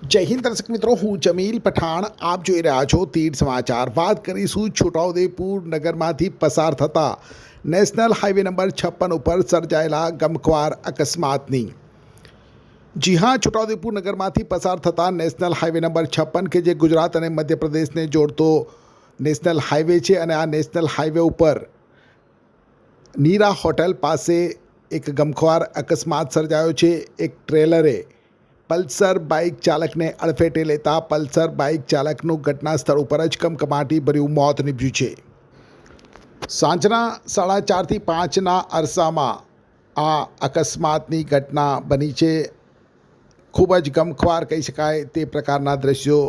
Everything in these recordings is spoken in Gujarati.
જય હિન્દ દર્શક મિત્રો, હું જમીલ પઠાણ. આપ જોઈ રહ્યા છો તીર સમાચાર. વાત કરીશું છોટાઉદેપુર નગરમાંથી પસાર થતા નેશનલ હાઈવે નંબર 56 ઉપર સર્જાયેલા ગમખ્વાર અકસ્માતની. જી હા, છોટાઉદેપુર નગરમાંથી પસાર થતા નેશનલ હાઈવે નંબર 56 કે જે ગુજરાત અને મધ્યપ્રદેશને જોડતો નેશનલ હાઈવે છે, અને આ નેશનલ હાઈવે ઉપર નીરા હોટલ પાસે એક ગમખ્વાર અકસ્માત સર્જાયો છે. એક ટ્રેલરે પલ્સર બાઇક ચાલકને અડફેટે લેતા પલ્સર બાઇક ચાલકનું ઘટના સ્થળ ઉપર જ કમકમાટી ભર્યું મોત નીપજ્યું છે. સાંજના 4:30 થી 5ના અરસામાં આ અકસ્માતની ઘટના બની છે. ખૂબ જ ગમખ્વાર કહી શકાય તે પ્રકારના દ્રશ્યો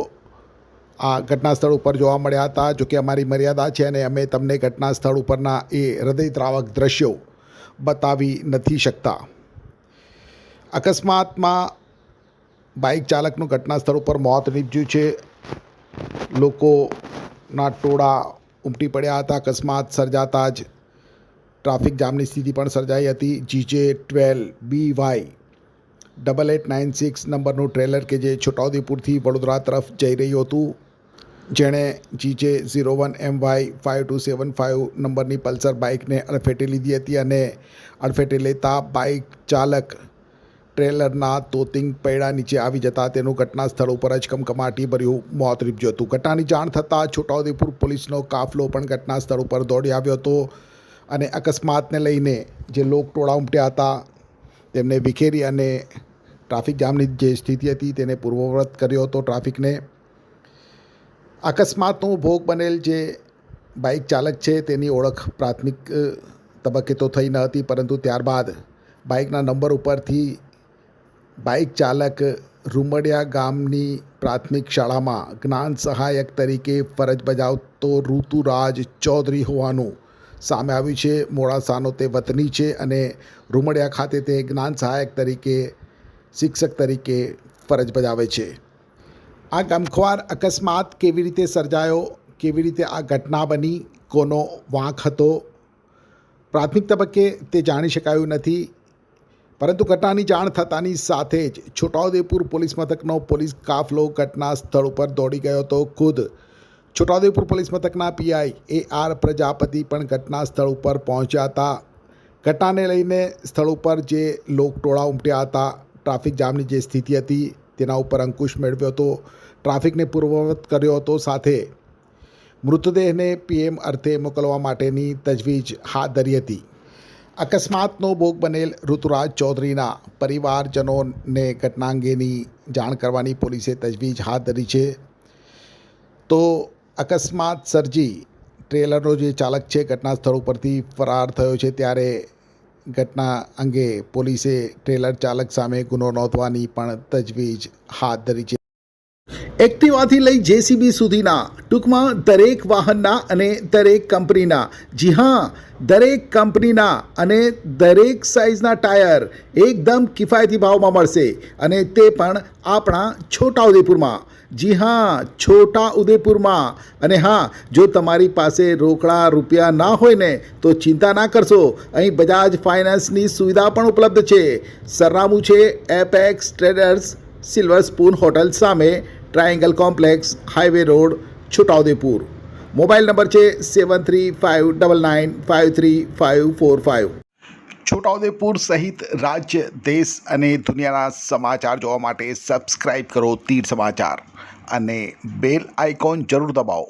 આ ઘટના સ્થળ ઉપર જોવા મળ્યા હતા. જોકે અમારી મર્યાદા છે અને અમે તમને ઘટના સ્થળ ઉપરના એ હૃદયદ્રાવક દ્રશ્યો બતાવી નથી શકતા. અકસ્માતમાં બાઇક ચાલકનું ઘટના સ્થળ ઉપર મોત નીપજ્યું છે. લોકોના ટોળા ઉમટી પડ્યા હતા. અકસ્માત સર્જાતા જ ટ્રાફિક જામની સ્થિતિ પણ સર્જાઈ હતી. GJ12BY 8896 નંબરનું ટ્રેલર કે જે છોટાઉદેપુરથી વડોદરા તરફ જઈ રહ્યું હતું, જેણે GJ01MY 5275 નંબરની પલ્સર બાઇકને અડફેટે લીધી હતી અને અડફેટે લેતા બાઇક ચાલક ટ્રેલરના તોતિંગ પૈડા નીચે આવી જતા તેનું ઘટના સ્થળ ઉપર જ કમકમાટી ભર્યું મોત નીપજ્યું હતું. ઘટનાની જાણ થતાં છોટાઉદેપુર પોલીસનો કાફલો પણ ઘટના સ્થળ ઉપર દોડી આવ્યો હતો અને અકસ્માતને લઈને જે લોકટોળા ઉમટ્યા હતા તેમને વિખેરી અને ટ્રાફિક જામની જે સ્થિતિ હતી તેને પૂર્વવત કર્યો હતો ટ્રાફિકને. અકસ્માતનો ભોગ બનેલ જે બાઇક ચાલક છે તેની ઓળખ પ્રાથમિક તબક્કે તો થઈ ન હતી, પરંતુ ત્યારબાદ બાઇકના નંબર ઉપરથી બાઇક ચાલક રૂમડિયા ગામની પ્રાથમિક શાળામાં જ્ઞાન સહાયક તરીકે ફરજ બજાવતો ઋતુરાજ ચૌધરી હોવાનું સામે આવ્યું છે. મોડાસાનો તે વતની છે અને રૂમડિયા ખાતે તે જ્ઞાન સહાયક તરીકે શિક્ષક તરીકે ફરજ બજાવે છે. આ ગમખ્વાર અકસ્માત કેવી રીતે સર્જાયો, કેવી રીતે આ ઘટના બની, કોનો વાંક હતો, પ્રાથમિક તબક્કે તે જાણી શકાયું નથી. પરંતુ ઘટનાની જાણ થતાની સાથે જ છોટાઉદેપુર પોલીસ મથકનો પોલીસ કાફલો ઘટના સ્થળ ઉપર દોડી ગયો હતો. ખુદ છોટાઉદેપુર પોલીસ મથકના PI AR પ્રજાપતિ પણ ઘટના સ્થળ ઉપર પહોંચ્યા હતા. ઘટનાને લઈને સ્થળ ઉપર જે લોકટોળા ઉમટ્યા હતા, ટ્રાફિક જામની જે સ્થિતિ હતી તેના ઉપર અંકુશ મેળવ્યો હતો, ટ્રાફિકને પૂર્વવત કર્યો હતો, સાથે મૃતદેહને PM અર્થે મોકલવા માટેની તજવીજ હાથ ધરી હતી. અકસ્માતનો ભોગ બનેલ ઋતુરાજ ચૌધરીના પરિવારજનોને ઘટના અંગેની જાણ કરવાની પોલીસે તજવીજ હાથ ધરી છે. તો અકસ્માત સર્જી ટ્રેલરનો જે ચાલક છે ઘટના સ્થળ ઉપરથી ફરાર થયો છે, ત્યારે ઘટના અંગે પોલીસે ટ્રેલર ચાલક સામે ગુનો નોંધવાની પણ તજવીજ હાથ ધરી છે. એક્ટિવાથી લઈ JCB સુધીના, ટૂંકમાં દરેક વાહનના અને દરેક કંપનીના, જી હા, દરેક કંપનીના અને દરેક સાઇઝના ટાયર એકદમ કિફાયતી ભાવમાં મળશે, અને તે પણ આપણા છોટાઉદેપુરમાં. જી હા, છોટાઉદેપુરમાં. અને હા, જો તમારી પાસે રોકડા રૂપિયા ના હોય ને તો ચિંતા ના કરશો, અહીં બજાજ ફાઇનાન્સની સુવિધા પણ ઉપલબ્ધ છે. સરનામું છે Apex Traders, Silver Spoon Hotel સામે, Triangle Complex, Highway Road, Chhota Udepur. Mobile number છે 7359953545. છોટાઉદેપુર સહિત રાજ્ય, દેશ અને દુનિયાના સમાચાર જોવા માટે સબસ્ક્રાઈબ કરો તીર સમાચાર અને બેલ આઇકોન જરૂર દબાવો.